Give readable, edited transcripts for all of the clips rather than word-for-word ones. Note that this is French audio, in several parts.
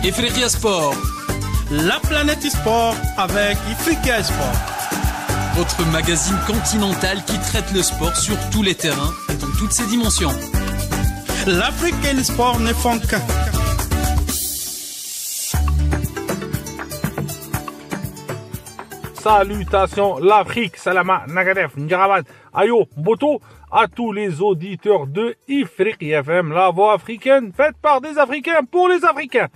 Ifriqiya Sport. La planète e-sport avec Ifriqiya Sport. Votre magazine continental qui traite le sport sur tous les terrains et dans toutes ses dimensions. L'Afrique et le sport ne font qu'un. Salutations l'Afrique, Salama, Nagadef, Ndjarabat, Ayo, Mboto, à tous les auditeurs de Ifriqiya FM, la voix africaine faite par des Africains pour les Africains.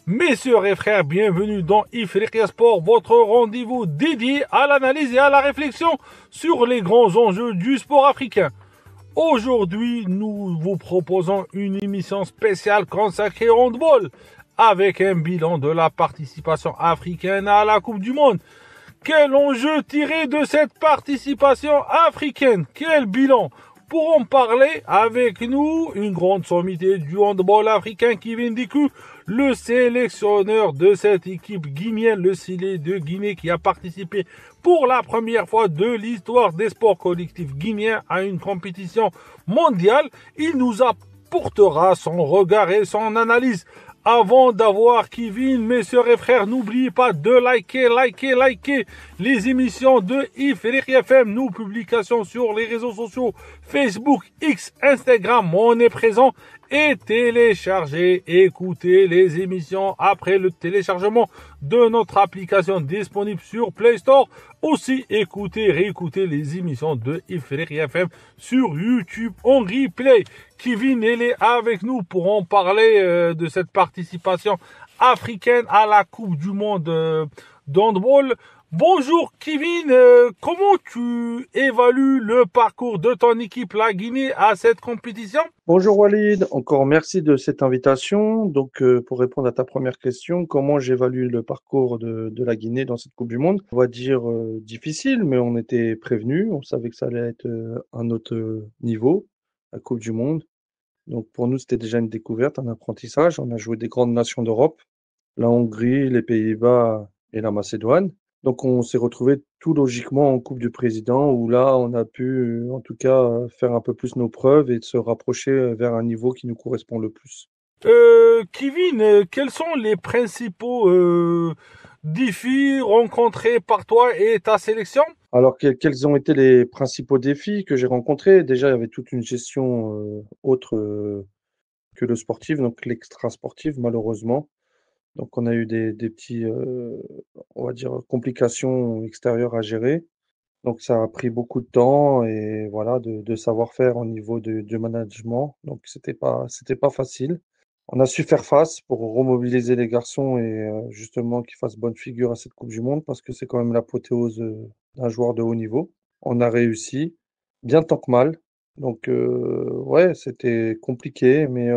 Mes sœurs et frères, bienvenue dans Ifriqiya Sport, votre rendez-vous dédié à l'analyse et à la réflexion sur les grands enjeux du sport africain. Aujourd'hui, nous vous proposons une émission spéciale consacrée au handball, avec un bilan de la participation africaine à la Coupe du Monde. Quel enjeu tiré de cette participation africaine? Quel bilan? Pour en parler avec nous, une grande sommité du handball africain, Kevin Diku, le sélectionneur de cette équipe guinéenne, le Silé de Guinée, qui a participé pour la première fois de l'histoire des sports collectifs guinéens à une compétition mondiale. Il nous apportera son regard et son analyse. Avant d'avoir Kevin, mes sœurs et frères, n'oubliez pas de liker les émissions de Ifriqiya FM, nos publications sur les réseaux sociaux, Facebook, X, Instagram, on est présent, et télécharger, écouter les émissions après le téléchargement de notre application disponible sur Play Store. Aussi, réécouter les émissions de Ifriqiya FM sur YouTube en replay. Kevin, elle est avec nous pour en parler de cette participation africaine à la Coupe du Monde d'handball. Bonjour Kevin, comment tu évalues le parcours de ton équipe la Guinée à cette compétition? Bonjour Walid, encore merci de cette invitation. Donc pour répondre à ta première question, comment j'évalue le parcours de la Guinée dans cette Coupe du Monde? On va dire difficile, mais on était prévenus, on savait que ça allait être un autre niveau, la Coupe du Monde. Donc pour nous c'était déjà une découverte, un apprentissage. On a joué des grandes nations d'Europe, la Hongrie, les Pays-Bas et la Macédoine. Donc on s'est retrouvé tout logiquement en Coupe du Président où là on a pu en tout cas faire un peu plus nos preuves et de se rapprocher vers un niveau qui nous correspond le plus. Kevin, quels sont les principaux défis rencontrés par toi et ta sélection? Alors quels ont été les principaux défis que j'ai rencontrés? Déjà il y avait toute une gestion autre que le sportif, donc l'extra-sportif malheureusement. Donc on a eu des petits, on va dire, complications extérieures à gérer. Donc ça a pris beaucoup de temps et voilà, de savoir-faire au niveau du management. Donc c'était pas facile. On a su faire face pour remobiliser les garçons et justement qu'ils fassent bonne figure à cette Coupe du Monde parce que c'est quand même l'apothéose d'un joueur de haut niveau. On a réussi, bien tant que mal. Donc ouais, c'était compliqué, mais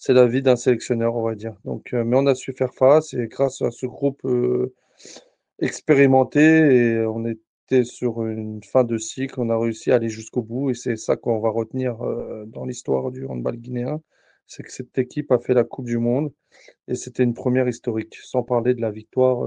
c'est la vie d'un sélectionneur, on va dire. Donc, mais on a su faire face et grâce à ce groupe expérimenté et on était sur une fin de cycle, on a réussi à aller jusqu'au bout et c'est ça qu'on va retenir dans l'histoire du handball guinéen, c'est que cette équipe a fait la Coupe du Monde et c'était une première historique, sans parler de la victoire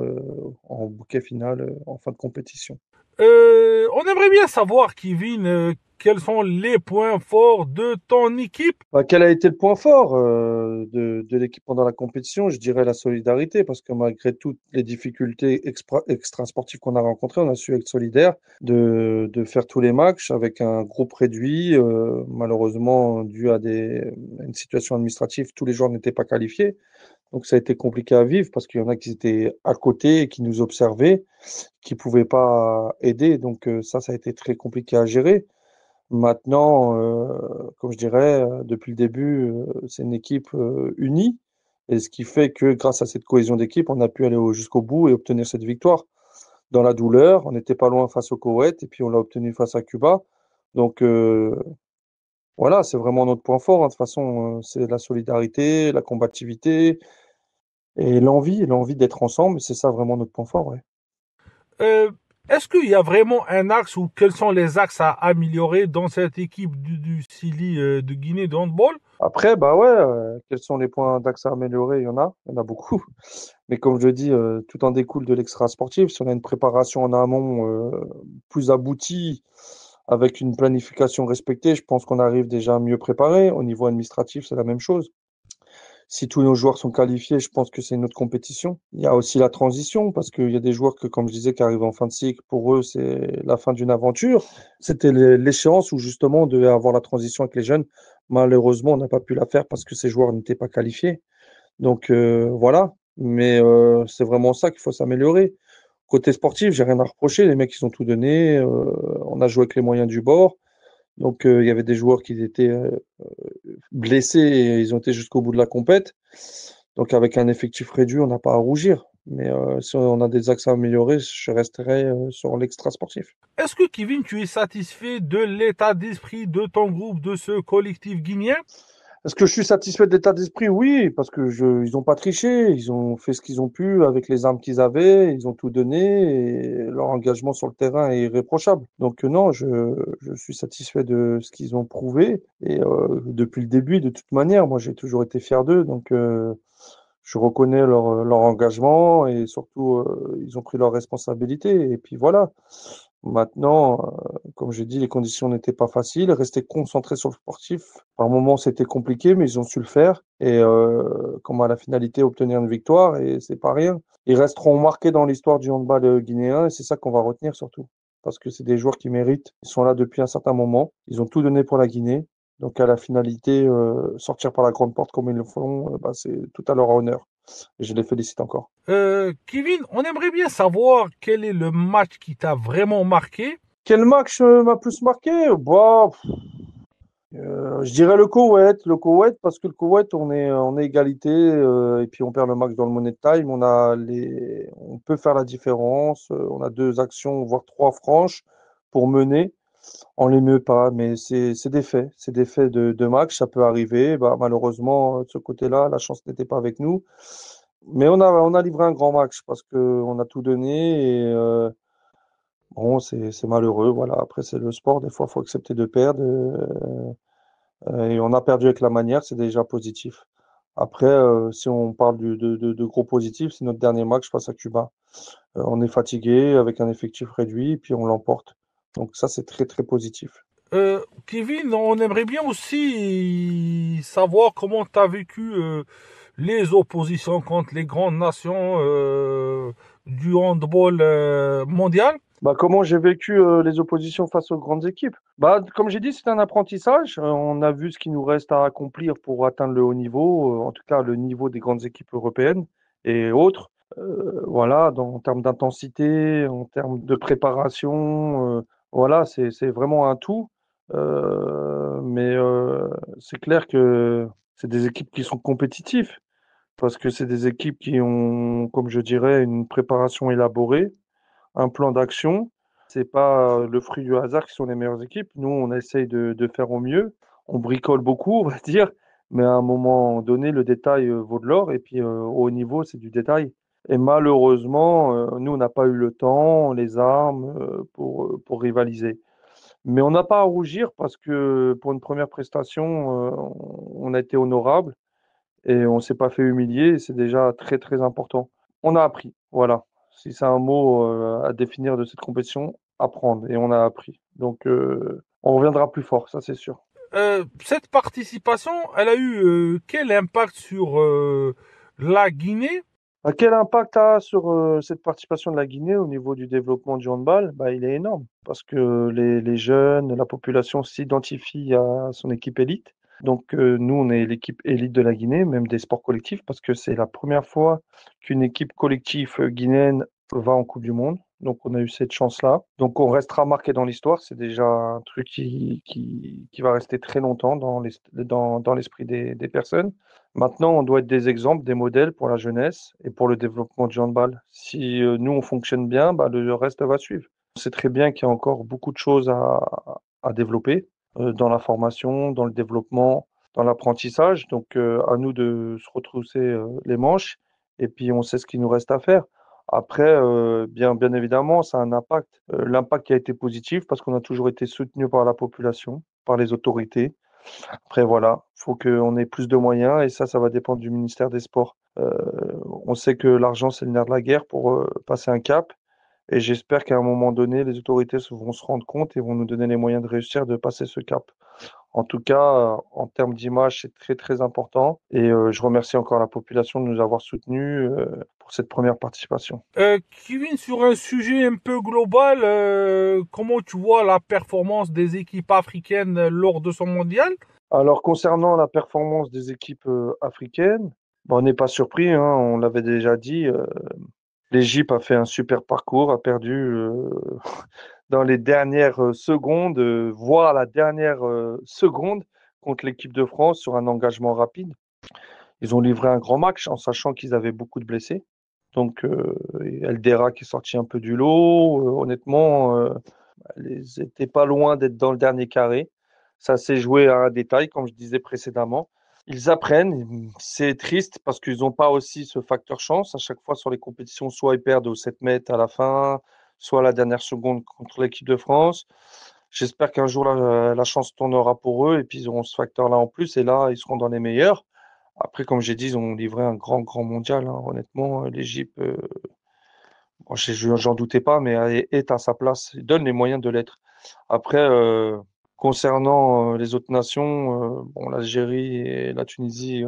en bouquet final en fin de compétition. On aimerait bien savoir, Kevin, quels sont les points forts de ton équipe? Quel a été le point fort de l'équipe pendant la compétition? Je dirais la solidarité, parce que malgré toutes les difficultés extra-sportives qu'on a rencontrées, on a su être solidaires, de faire tous les matchs avec un groupe réduit. Malheureusement, dû à une situation administrative, tous les joueurs n'étaient pas qualifiés. Donc ça a été compliqué à vivre parce qu'il y en a qui étaient à côté et qui nous observaient, qui pouvaient pas aider. Donc ça a été très compliqué à gérer. Maintenant, comme je dirais, depuis le début, c'est une équipe unie. Et ce qui fait que grâce à cette cohésion d'équipe, on a pu aller jusqu'au bout et obtenir cette victoire. Dans la douleur, on n'était pas loin face au Koweït et puis on l'a obtenu face à Cuba. Donc voilà, c'est vraiment notre point fort. Hein. De toute façon, c'est la solidarité, la combativité et l'envie d'être ensemble. C'est ça vraiment notre point fort. Ouais. Est-ce qu'il y a vraiment un axe ou quels sont les axes à améliorer dans cette équipe du Sili de Guinée de handball? Après, bah ouais, quels sont les points d'axe à améliorer? Il y en a beaucoup. Mais comme je dis, tout en découle de l'extra sportif. Si on a une préparation en amont plus aboutie, avec une planification respectée, je pense qu'on arrive déjà mieux préparé. Au niveau administratif, c'est la même chose. Si tous nos joueurs sont qualifiés, je pense que c'est une autre compétition. Il y a aussi la transition, parce qu'il y a des joueurs que, comme je disais, qui arrivent en fin de cycle, pour eux, c'est la fin d'une aventure. C'était l'échéance où justement on devait avoir la transition avec les jeunes. Malheureusement, on n'a pas pu la faire parce que ces joueurs n'étaient pas qualifiés. Donc voilà, mais c'est vraiment ça qu'il faut s'améliorer. Côté sportif, j'ai rien à reprocher. Les mecs, ils ont tout donné. On a joué avec les moyens du bord. Donc il y avait des joueurs qui étaient blessés et ils ont été jusqu'au bout de la compète. Donc avec un effectif réduit, on n'a pas à rougir. Mais si on a des axes à améliorer, je resterai sur l'extra sportif. Est-ce que Kevin, tu es satisfait de l'état d'esprit de ton groupe, de ce collectif guinéen? Est-ce que je suis satisfait de l'état d'esprit? Oui, parce que ils n'ont pas triché, ils ont fait ce qu'ils ont pu avec les armes qu'ils avaient, ils ont tout donné et leur engagement sur le terrain est irréprochable. Donc non, je suis satisfait de ce qu'ils ont prouvé et depuis le début, de toute manière, moi j'ai toujours été fier d'eux, donc je reconnais leur engagement et surtout ils ont pris leurs responsabilités et puis voilà. Maintenant, comme j'ai dit, les conditions n'étaient pas faciles. Rester concentré sur le sportif, par moments c'était compliqué, mais ils ont su le faire. Et comme à la finalité, obtenir une victoire, et c'est pas rien. Ils resteront marqués dans l'histoire du handball guinéen, et c'est ça qu'on va retenir surtout. Parce que c'est des joueurs qui méritent. Ils sont là depuis un certain moment. Ils ont tout donné pour la Guinée. Donc à la finalité, sortir par la grande porte comme ils le font, bah, c'est tout à leur honneur. Et je les félicite encore. Kevin, on aimerait bien savoir quel est le match qui t'a vraiment marqué. Quel match m'a plus marqué? Bah, je dirais le Koweït. Le Koweït, parce que le Koweït, on est égalité et puis on perd le match dans le Money Time. On peut faire la différence. On a deux actions, voire trois franches pour mener. On les meut pas, mais c'est des faits. C'est des faits de match. Ça peut arriver. Bah, malheureusement, de ce côté-là, la chance n'était pas avec nous. Mais on a livré un grand match parce que on a tout donné et bon, c'est malheureux. Voilà. Après, c'est le sport. Des fois, il faut accepter de perdre. Et on a perdu avec la manière, c'est déjà positif. Après, si on parle de gros positifs, c'est notre dernier match face à Cuba. On est fatigué avec un effectif réduit, puis on l'emporte. Donc ça, c'est très très positif. Kevin, on aimerait bien aussi savoir comment tu as vécu les oppositions contre les grandes nations du handball mondial. Bah, comment j'ai vécu les oppositions face aux grandes équipes? Bah, comme j'ai dit, c'est un apprentissage. On a vu ce qu'il nous reste à accomplir pour atteindre le haut niveau, en tout cas le niveau des grandes équipes européennes et autres. Voilà, en termes d'intensité, en termes de préparation, voilà, c'est vraiment un tout. Mais c'est clair que c'est des équipes qui sont compétitives parce que c'est des équipes qui ont, comme je dirais, une préparation élaborée, un plan d'action. C'est pas le fruit du hasard qui sont les meilleures équipes. Nous, on essaye de faire au mieux. On bricole beaucoup, on va dire, mais à un moment donné, le détail vaut de l'or. Et puis, au haut niveau, c'est du détail. Et malheureusement, nous, on n'a pas eu le temps, les armes pour rivaliser. Mais on n'a pas à rougir parce que pour une première prestation, on a été honorable et on s'est pas fait humilier. Et c'est déjà très, très important. On a appris, voilà. Si c'est un mot à définir de cette compétition, apprendre. Et on a appris. Donc, on reviendra plus fort, ça c'est sûr. Cette participation, elle a eu quel impact sur la Guinée? Quel impact a sur cette participation de la Guinée au niveau du développement du handball? Bah, il est énorme parce que les jeunes, la population s'identifie à son équipe élite. Donc, nous, on est l'équipe élite de la Guinée, même des sports collectifs, parce que c'est la première fois qu'une équipe collective guinéenne va en Coupe du Monde. Donc, on a eu cette chance-là. Donc, on restera marqué dans l'histoire. C'est déjà un truc qui va rester très longtemps dans l'esprit des personnes. Maintenant, on doit être des exemples, des modèles pour la jeunesse et pour le développement du handball. Si nous, on fonctionne bien, bah, le reste va suivre. On sait très bien qu'il y a encore beaucoup de choses à développer dans la formation, dans le développement, dans l'apprentissage. Donc, à nous de se retrousser les manches et puis on sait ce qu'il nous reste à faire. Après, bien évidemment, ça a un impact. L'impact qui a été positif parce qu'on a toujours été soutenu par la population, par les autorités. Après, voilà, faut qu'on ait plus de moyens et ça va dépendre du ministère des Sports. On sait que l'argent, c'est le nerf de la guerre pour passer un cap. Et j'espère qu'à un moment donné, les autorités vont se rendre compte et vont nous donner les moyens de réussir, de passer ce cap. En tout cas, en termes d'image, c'est très très important. Et je remercie encore la population de nous avoir soutenus pour cette première participation. Kevin, sur un sujet un peu global, comment tu vois la performance des équipes africaines lors de son mondial? Alors, concernant la performance des équipes africaines, bon, on n'est pas surpris, hein, on l'avait déjà dit. L'Égypte a fait un super parcours, a perdu dans les dernières secondes, voire la dernière seconde contre l'équipe de France sur un engagement rapide. Ils ont livré un grand match en sachant qu'ils avaient beaucoup de blessés. Donc, Eldera qui est sorti un peu du lot. Honnêtement, ils n'étaient pas loin d'être dans le dernier carré. Ça s'est joué à un détail, comme je disais précédemment. Ils apprennent. C'est triste parce qu'ils n'ont pas aussi ce facteur chance. À chaque fois sur les compétitions, soit ils perdent au 7 mètres à la fin, soit à la dernière seconde contre l'équipe de France. J'espère qu'un jour la chance tournera pour eux et puis ils auront ce facteur-là en plus et là, ils seront dans les meilleurs. Après, comme j'ai dit, ils ont livré un grand, grand mondial, hein. Honnêtement, l'Égypte, bon, j'en doutais pas, mais elle est à sa place. Il donne les moyens de l'être. Après, concernant les autres nations, bon, l'Algérie et la Tunisie,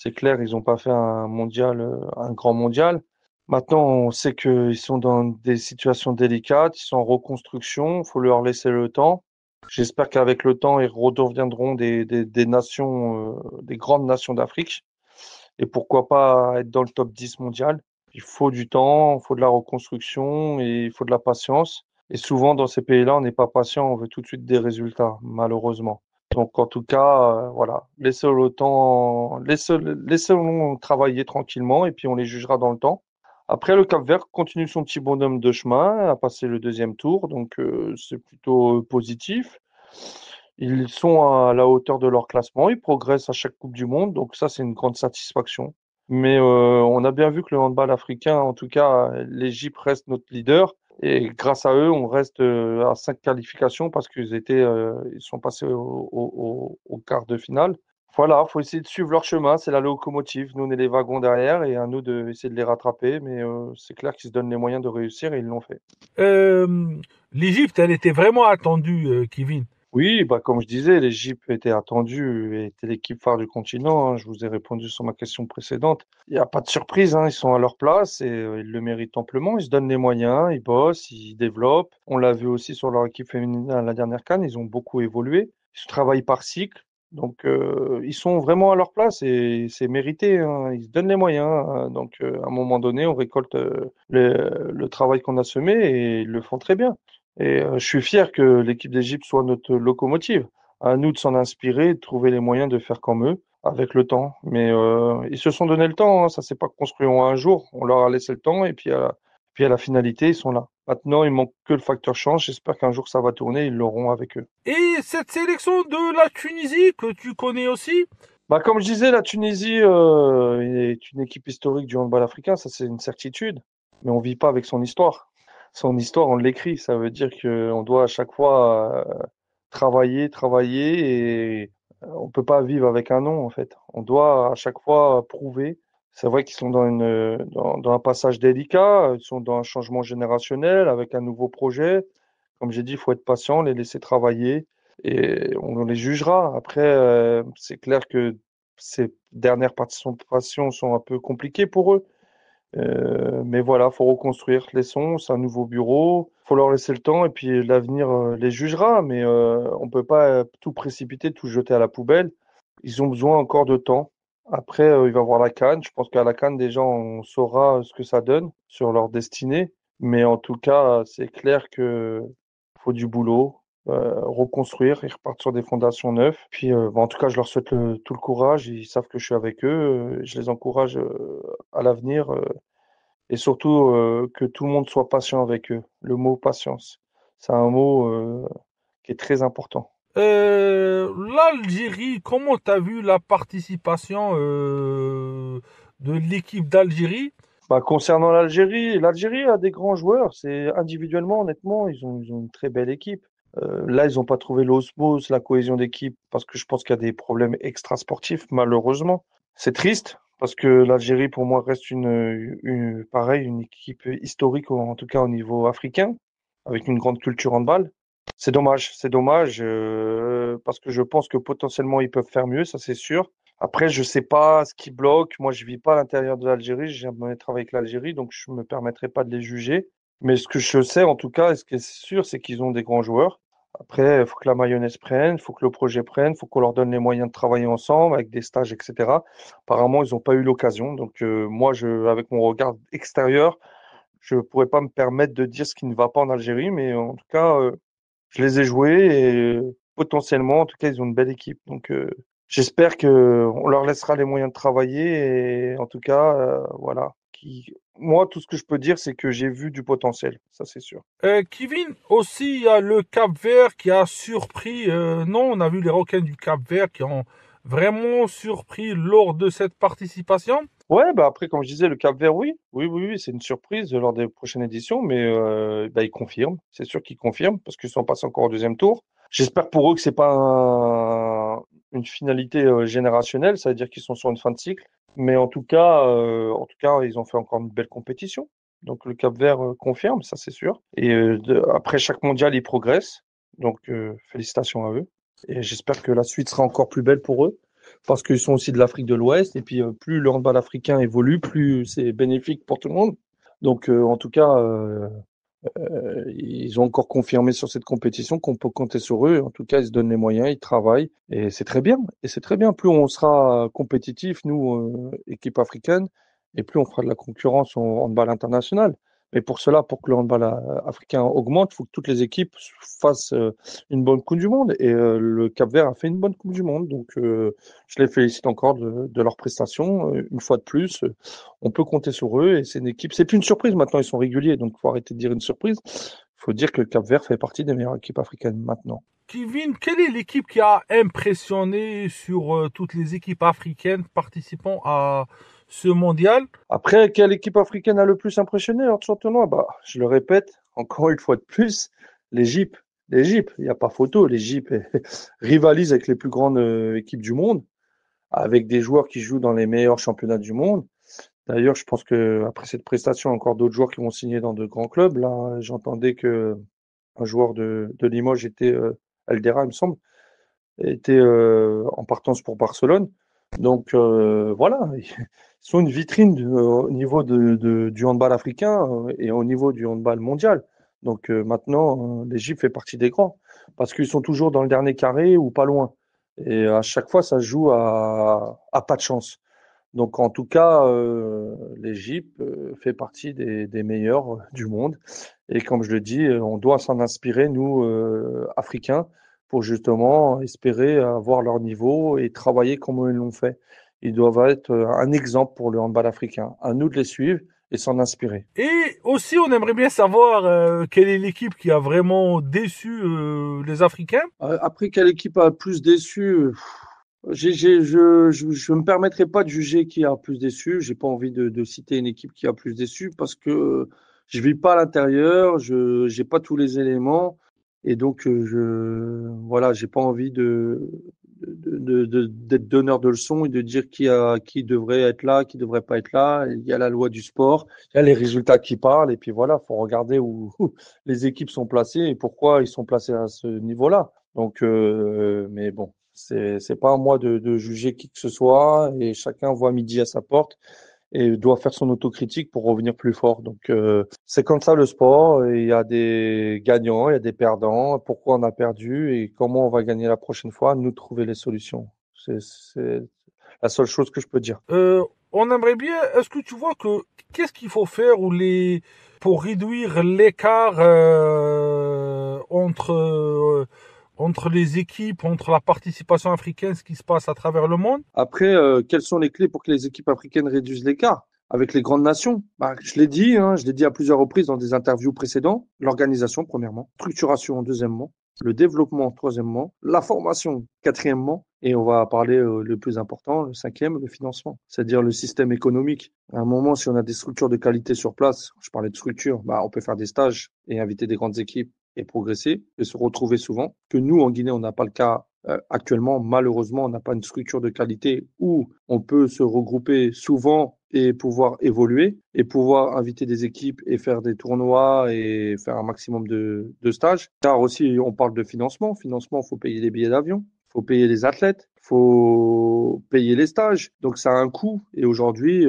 c'est clair, ils n'ont pas fait un mondial, un grand mondial. Maintenant, on sait qu'ils sont dans des situations délicates, ils sont en reconstruction, il faut leur laisser le temps. J'espère qu'avec le temps, ils redeviendront des nations, des grandes nations d'Afrique. Et pourquoi pas être dans le top 10 mondial. Il faut du temps, il faut de la reconstruction et il faut de la patience. Et souvent, dans ces pays-là, on n'est pas patient, on veut tout de suite des résultats, malheureusement. Donc, en tout cas, voilà, laissez le temps, laissez-le travailler tranquillement et puis on les jugera dans le temps. Après, le Cap-Vert continue son petit bonhomme de chemin, a passé le deuxième tour, donc c'est plutôt positif. Ils sont à la hauteur de leur classement, ils progressent à chaque Coupe du Monde, donc ça, c'est une grande satisfaction. Mais on a bien vu que le handball africain, en tout cas, l'Égypte reste notre leader. Et grâce à eux, on reste à 5 qualifications parce ils sont passés au quart de finale. Voilà, faut essayer de suivre leur chemin. C'est la locomotive. Nous, on est les wagons derrière et à nous d'essayer de les rattraper. Mais c'est clair qu'ils se donnent les moyens de réussir et ils l'ont fait. L'Égypte, elle était vraiment attendue, Kevin. Oui, bah, comme je disais, l'Égypte était attendue et était l'équipe phare du continent, hein. Je vous ai répondu sur ma question précédente. Il n'y a pas de surprise, hein. Ils sont à leur place et ils le méritent amplement. Ils se donnent les moyens, ils bossent, ils développent. On l'a vu aussi sur leur équipe féminine à la dernière CAN, ils ont beaucoup évolué. Ils travaillent par cycle. Donc, ils sont vraiment à leur place et c'est mérité, hein. Ils se donnent les moyens, hein. Donc, à un moment donné, on récolte le travail qu'on a semé et ils le font très bien. Et je suis fier que l'équipe d'Égypte soit notre locomotive. À nous de s'en inspirer, de trouver les moyens de faire comme eux avec le temps. Mais ils se sont donné le temps, hein. Ça s'est pas construit en un jour. On leur a laissé le temps et puis à la finalité, ils sont là. Maintenant, il manque que le facteur chance. J'espère qu'un jour ça va tourner, ils l'auront avec eux. Et cette sélection de la Tunisie que tu connais aussi? Bah, comme je disais, la Tunisie est une équipe historique du handball africain, ça c'est une certitude. Mais on vit pas avec son histoire. Son histoire, on l'écrit. Ça veut dire qu'on doit à chaque fois travailler, travailler et on peut pas vivre avec un nom en fait. On doit à chaque fois prouver. C'est vrai qu'ils sont dans un passage délicat, ils sont dans un changement générationnel avec un nouveau projet. Comme j'ai dit, il faut être patient, les laisser travailler et on les jugera. Après, c'est clair que ces dernières participations sont un peu compliquées pour eux. Mais voilà, faut reconstruire. Laissons, c'est un nouveau bureau. Faut leur laisser le temps et puis l'avenir les jugera. Mais on peut pas tout précipiter, tout jeter à la poubelle. Ils ont besoin encore de temps. Après, il va y avoir la CAN. Je pense qu'à la CAN, déjà, on saura ce que ça donne sur leur destinée. Mais en tout cas, c'est clair que faut du boulot, reconstruire. Ils repartent sur des fondations neuves. Puis, bon, en tout cas, je leur souhaite tout le courage. Ils savent que je suis avec eux. Je les encourage à l'avenir. Et surtout que tout le monde soit patient avec eux. Le mot patience, c'est un mot qui est très important. L'Algérie, comment t'as vu la participation de l'équipe d'Algérie? Bah, concernant l'Algérie, l'Algérie a des grands joueurs. C'est individuellement, honnêtement, ils ont une très belle équipe. Là, ils n'ont pas trouvé l'osmose, la cohésion d'équipe, parce que je pense qu'il y a des problèmes extrasportifs, malheureusement. C'est triste parce que l'Algérie, pour moi, reste pareil, une équipe historique, en tout cas au niveau africain, avec une grande culture handball. C'est dommage, parce que je pense que potentiellement ils peuvent faire mieux, ça c'est sûr. Après, je sais pas ce qui bloque. Moi, je vis pas à l'intérieur de l'Algérie. J'ai jamais travaillé avec l'Algérie, donc je me permettrai pas de les juger. Mais ce que je sais, en tout cas, et ce qui est sûr, c'est qu'ils ont des grands joueurs. Après, il faut que la mayonnaise prenne, il faut que le projet prenne, il faut qu'on leur donne les moyens de travailler ensemble avec des stages, etc. Apparemment, ils n'ont pas eu l'occasion. Donc, moi, avec mon regard extérieur, je pourrais pas me permettre de dire ce qui ne va pas en Algérie, mais en tout cas, je les ai joués et potentiellement, en tout cas, ils ont une belle équipe. Donc, j'espère que on leur laissera les moyens de travailler et en tout cas, voilà. Moi, tout ce que je peux dire, c'est que j'ai vu du potentiel. Ça, c'est sûr. Kevin, aussi, il y a le Cap-Vert qui a surpris. Non, on a vu les requins du Cap-Vert qui ont vraiment surpris lors de cette participation. Ouais, bah après, comme je disais, le Cap-Vert, oui, c'est une surprise lors des prochaines éditions, mais bah, ils confirment. C'est sûr qu'ils confirment parce qu'ils sont passés encore au deuxième tour. J'espère pour eux que c'est pas une finalité générationnelle, ça veut dire qu'ils sont sur une fin de cycle. Mais en tout cas, ils ont fait encore une belle compétition. Donc le Cap-Vert confirme, ça c'est sûr. Et après chaque mondial, ils progressent. Donc félicitations à eux. Et j'espère que la suite sera encore plus belle pour eux parce qu'ils sont aussi de l'Afrique de l'Ouest. Et puis plus le handball africain évolue, plus c'est bénéfique pour tout le monde. Donc en tout cas, ils ont encore confirmé sur cette compétition qu'on peut compter sur eux. En tout cas, ils se donnent les moyens, ils travaillent et c'est très bien. Et c'est très bien. Plus on sera compétitif, nous, équipe africaine, et plus on fera de la concurrence en handball international. Mais pour cela, pour que le handball africain augmente, il faut que toutes les équipes fassent une bonne Coupe du Monde. Et le Cap-Vert a fait une bonne Coupe du Monde. Donc, je les félicite encore de leur prestation. Une fois de plus, on peut compter sur eux et c'est une équipe. C'est plus une surprise maintenant, ils sont réguliers, donc il faut arrêter de dire une surprise. Il faut dire que le Cap-Vert fait partie des meilleures équipes africaines maintenant. Kevin, quelle est l'équipe qui a impressionné sur toutes les équipes africaines participant à ce mondial? Après, quelle équipe africaine a le plus impressionné lors de ce tournoi? Bah, je le répète, encore une fois de plus, l'Égypte. L'Égypte, il n'y a pas photo. L'Égypte rivalise avec les plus grandes équipes du monde, avec des joueurs qui jouent dans les meilleurs championnats du monde. D'ailleurs, je pense que après cette prestation, il y a encore d'autres joueurs qui vont signer dans de grands clubs. Là, j'entendais que un joueur de Limoges était Eldera, il me semble, était en partance pour Barcelone. Donc voilà, ils sont une vitrine au niveau du handball africain et au niveau du handball mondial. Donc maintenant, l'Égypte fait partie des grands parce qu'ils sont toujours dans le dernier carré ou pas loin. Et à chaque fois, ça se joue à pas de chance. Donc en tout cas, l'Égypte fait partie des meilleurs du monde. Et comme je le dis, on doit s'en inspirer, nous, Africains, pour justement espérer avoir leur niveau et travailler comme ils l'ont fait. Ils doivent être un exemple pour le handball africain. À nous de les suivre et s'en inspirer. Et aussi, on aimerait bien savoir quelle est l'équipe qui a vraiment déçu les Africains. Après, quelle équipe a le plus déçu? Je me permettrai pas de juger qui a plus déçu. J'ai pas envie de citer une équipe qui a plus déçu parce que je vis pas à l'intérieur, je j'ai pas tous les éléments et donc voilà, j'ai pas envie d'être donneur de leçons et de dire qui devrait être là, qui devrait pas être là. Il y a la loi du sport, il y a les résultats qui parlent et puis voilà, faut regarder où les équipes sont placées et pourquoi ils sont placés à ce niveau-là. Donc mais bon. C'est pas à moi de juger qui que ce soit et chacun voit midi à sa porte et doit faire son autocritique pour revenir plus fort. Donc c'est comme ça le sport. Et il y a des gagnants, il y a des perdants. Pourquoi on a perdu et comment on va gagner la prochaine fois? Nous trouver les solutions. C'est la seule chose que je peux dire. On aimerait bien. Est-ce que tu vois que qu'est-ce qu'il faut faire pour réduire l'écart entre les équipes, entre la participation africaine, ce qui se passe à travers le monde? Après, quelles sont les clés pour que les équipes africaines réduisent l'écart avec les grandes nations? Bah, je l'ai dit, hein, je l'ai dit à plusieurs reprises dans des interviews précédentes. L'organisation, premièrement. Structuration, deuxièmement. Le développement, troisièmement. La formation, quatrièmement. Et on va parler le plus important, le cinquième, le financement. C'est-à-dire le système économique. À un moment, si on a des structures de qualité sur place, je parlais de structure, bah, on peut faire des stages et inviter des grandes équipes et progresser et se retrouver souvent. Que nous, en Guinée, on n'a pas le cas Actuellement, malheureusement, on n'a pas une structure de qualité où on peut se regrouper souvent et pouvoir évoluer et pouvoir inviter des équipes et faire des tournois et faire un maximum de stages. Car aussi, on parle de financement. Financement, il faut payer les billets d'avion, il faut payer les athlètes, il faut payer les stages. Donc, ça a un coût. Et aujourd'hui,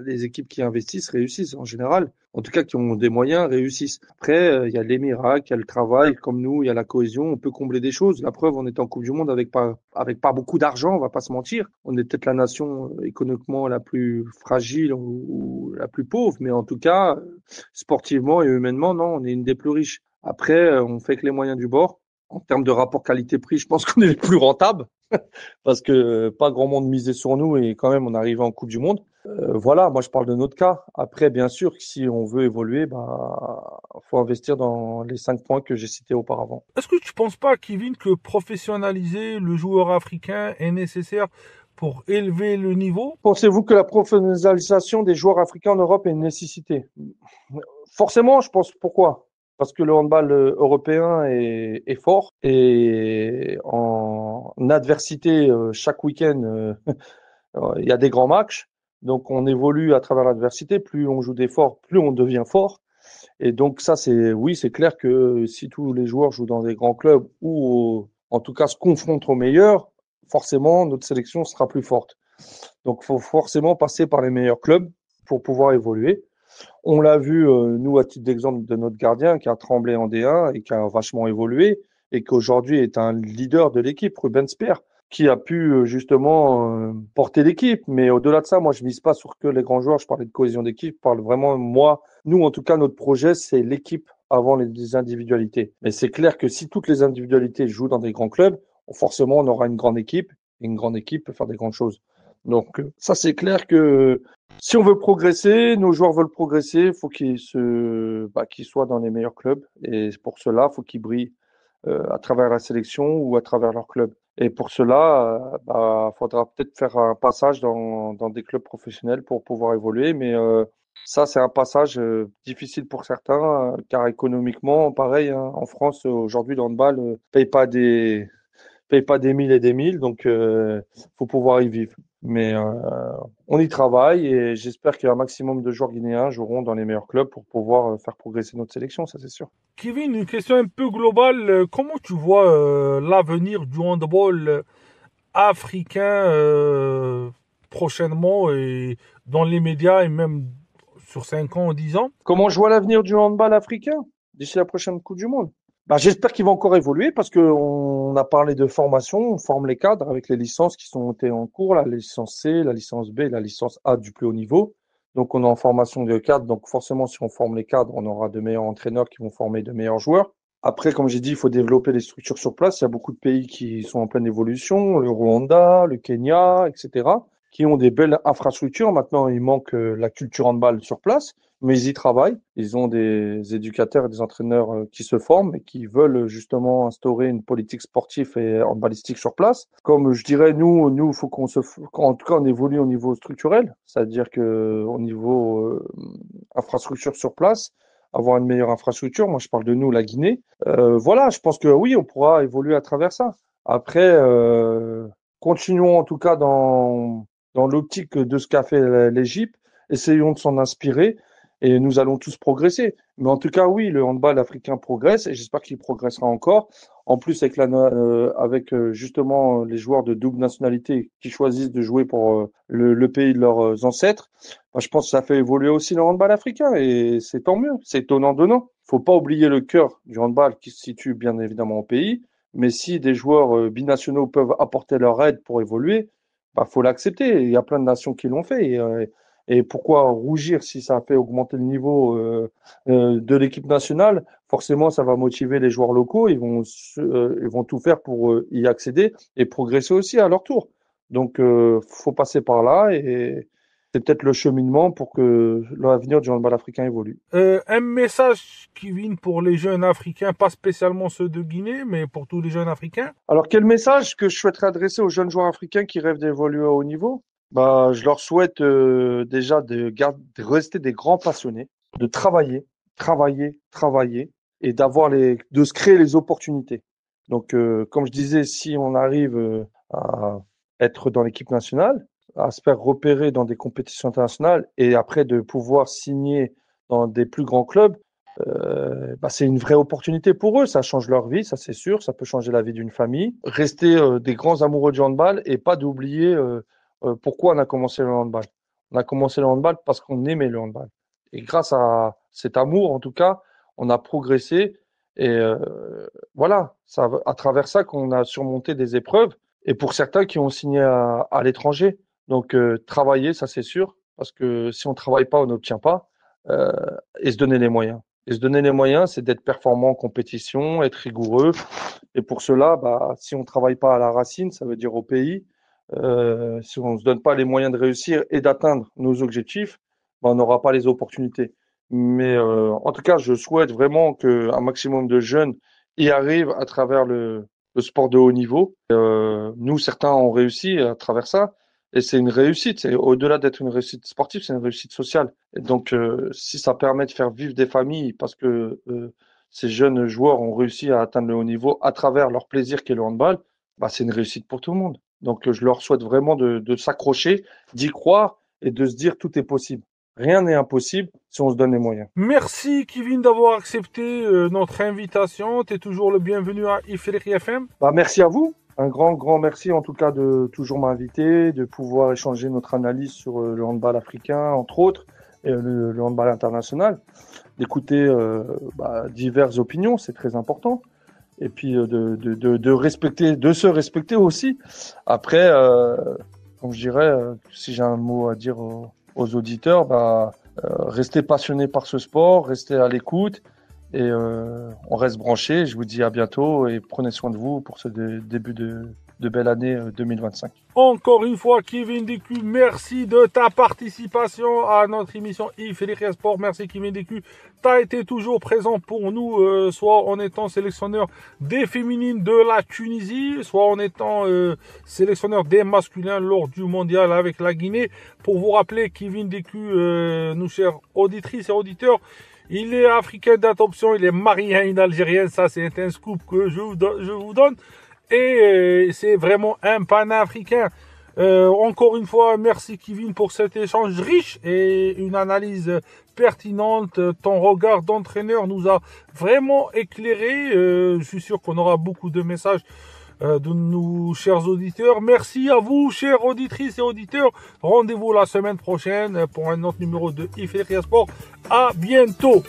les équipes qui investissent réussissent en général. En tout cas, qui ont des moyens, réussissent. Après, il y a les miracles, il y a le travail, comme nous, il y a la cohésion, on peut combler des choses. La preuve, on est en Coupe du Monde avec pas beaucoup d'argent, on va pas se mentir. On est peut-être la nation économiquement la plus fragile ou la plus pauvre, mais en tout cas, sportivement et humainement, non, on est une des plus riches. Après, on fait que les moyens du bord. En termes de rapport qualité-prix, je pense qu'on est les plus rentables parce que pas grand monde misait sur nous et quand même on arrivait en Coupe du Monde. Voilà, moi je parle de notre cas. Après, bien sûr, que si on veut évoluer, faut investir dans les 5 points que j'ai cités auparavant. Est-ce que tu penses pas, Kevin, que professionnaliser le joueur africain est nécessaire pour élever le niveau? Pensez-vous que la professionnalisation des joueurs africains en Europe est une nécessité? Forcément, je pense. Pourquoi? Parce que le handball européen est fort et en adversité, chaque week-end, il y a des grands matchs. Donc, on évolue à travers l'adversité. Plus on joue des forts, plus on devient fort. Et donc, ça, c'est clair que si tous les joueurs jouent dans des grands clubs ou, en tout cas, se confrontent aux meilleurs, forcément, notre sélection sera plus forte. Donc, il faut forcément passer par les meilleurs clubs pour pouvoir évoluer. On l'a vu, nous, à titre d'exemple de notre gardien qui a tremblé en D1 et qui a vachement évolué et qui aujourd'hui est un leader de l'équipe, Ruben Speer, qui a pu justement porter l'équipe. Mais au-delà de ça, moi, je mise pas sur que les grands joueurs. Je parlais de cohésion d'équipe. Je parle vraiment, nous, en tout cas, notre projet, c'est l'équipe avant les individualités. Mais c'est clair que si toutes les individualités jouent dans des grands clubs, forcément, on aura une grande équipe. Et une grande équipe peut faire des grandes choses. Donc, ça, c'est clair que si on veut progresser, nos joueurs veulent progresser, il faut qu'ils soient dans les meilleurs clubs. Et pour cela, il faut qu'ils brillent à travers la sélection ou à travers leur club. Et pour cela, faudra peut-être faire un passage dans des clubs professionnels pour pouvoir évoluer. Mais ça, c'est un passage difficile pour certains, car économiquement, pareil, hein, en France, aujourd'hui, le handball paye pas des mille et des mille, donc faut pouvoir y vivre. Mais on y travaille et j'espère qu'il y a un maximum de joueurs guinéens joueront dans les meilleurs clubs pour pouvoir faire progresser notre sélection, ça c'est sûr. Kevin, une question un peu globale. Comment tu vois l'avenir du handball africain prochainement et dans les médias et même sur 5 ans, 10 ans? Comment je vois l'avenir du handball africain d'ici la prochaine Coupe du Monde? J'espère qu'il va encore évoluer parce qu'on a parlé de formation, on forme les cadres avec les licences qui sont montées en cours, la licence C, la licence B, la licence A du plus haut niveau. Donc on est en formation de cadres, donc forcément si on forme les cadres, on aura de meilleurs entraîneurs qui vont former de meilleurs joueurs. Après, comme j'ai dit, il faut développer les structures sur place. Il y a beaucoup de pays qui sont en pleine évolution, le Rwanda, le Kenya, etc., qui ont des belles infrastructures. Maintenant, il manque la culture handball sur place, mais ils y travaillent. Ils ont des éducateurs et des entraîneurs qui se forment et qui veulent justement instaurer une politique sportive et handballistique sur place. Comme je dirais, nous, faut en tout cas, on évolue au niveau structurel, c'est-à-dire que au niveau infrastructure sur place, avoir une meilleure infrastructure. Moi, je parle de nous, la Guinée. Voilà, je pense que oui, on pourra évoluer à travers ça. Après, continuons en tout cas dans l'optique de ce qu'a fait l'Égypte. Essayons de s'en inspirer et nous allons tous progresser. Mais en tout cas, oui, le handball africain progresse et j'espère qu'il progressera encore. En plus, avec justement les joueurs de double nationalité qui choisissent de jouer pour le pays de leurs ancêtres, je pense que ça fait évoluer aussi le handball africain et c'est tant mieux, c'est donnant-donnant. Faut pas oublier le cœur du handball qui se situe bien évidemment au pays, mais si des joueurs binationaux peuvent apporter leur aide pour évoluer, faut l'accepter. Il y a plein de nations qui l'ont fait. Et pourquoi rougir si ça fait augmenter le niveau de l'équipe nationale? Forcément, ça va motiver les joueurs locaux. Ils vont tout faire pour y accéder et progresser aussi à leur tour. Donc, faut passer par là et c'est peut-être le cheminement pour que l'avenir du handball africain évolue. Un message, Kevin, pour les jeunes africains, pas spécialement ceux de Guinée, mais pour tous les jeunes africains? Alors, quel message que je souhaiterais adresser aux jeunes joueurs africains qui rêvent d'évoluer à haut niveau? Je leur souhaite déjà de rester des grands passionnés, de travailler et de se créer les opportunités. Donc, comme je disais, si on arrive à être dans l'équipe nationale, à se faire repérer dans des compétitions internationales et après de pouvoir signer dans des plus grands clubs, c'est une vraie opportunité pour eux. Ça change leur vie, ça c'est sûr. Ça peut changer la vie d'une famille. Rester des grands amoureux du handball et pas d'oublier pourquoi on a commencé le handball. On a commencé le handball parce qu'on aimait le handball. Et grâce à cet amour, en tout cas, on a progressé. Et voilà, ça, à travers ça qu'on a surmonté des épreuves. Et pour certains qui ont signé à l'étranger. Donc, travailler, ça c'est sûr. Parce que si on ne travaille pas, on n'obtient pas. Euh, et se donner les moyens. Et se donner les moyens, c'est d'être performant en compétition, être rigoureux. Et pour cela, si on ne travaille pas à la racine, ça veut dire au pays, si on ne se donne pas les moyens de réussir et d'atteindre nos objectifs, on n'aura pas les opportunités. Mais en tout cas, je souhaite vraiment qu'un maximum de jeunes y arrivent à travers le sport de haut niveau. Nous, certains ont réussi à travers ça. Et c'est une réussite. C'est au-delà d'être une réussite sportive, c'est une réussite sociale. Et donc, si ça permet de faire vivre des familles, parce que ces jeunes joueurs ont réussi à atteindre le haut niveau à travers leur plaisir qu'est le handball, c'est une réussite pour tout le monde. Donc, je leur souhaite vraiment de s'accrocher, d'y croire et de se dire tout est possible. Rien n'est impossible si on se donne les moyens. Merci Kevin d'avoir accepté notre invitation. Tu es toujours le bienvenu à Ifriqi FM. Merci à vous. Un grand merci en tout cas de toujours m'inviter, de pouvoir échanger notre analyse sur le handball africain, entre autres, et le handball international, d'écouter diverses opinions, c'est très important, et puis de respecter, de se respecter aussi. Après, comme je dirais, si j'ai un mot à dire aux auditeurs, restez passionnés par ce sport, restez à l'écoute. Et on reste branchés. Je vous dis à bientôt et prenez soin de vous pour ce début de belle année 2025. Encore une fois, Kevin Deku, merci de ta participation à notre émission Ifriqi Sport. Merci Kevin Deku. Tu as été toujours présent pour nous, soit en étant sélectionneur des féminines de la Tunisie, soit en étant sélectionneur des masculins lors du mondial avec la Guinée. Pour vous rappeler, Kevin Deku, nous chers auditrices et auditeurs, il est africain d'adoption, il est marié à une Algérienne, ça c'est un scoop que je vous donne. Et c'est vraiment un panafricain. Encore une fois, merci Kevin pour cet échange riche et une analyse pertinente. Ton regard d'entraîneur nous a vraiment éclairé. Je suis sûr qu'on aura beaucoup de messages de nos chers auditeurs. Merci à vous, chères auditrices et auditeurs. Rendez-vous la semaine prochaine pour un autre numéro de Ifriqi Sport. À bientôt.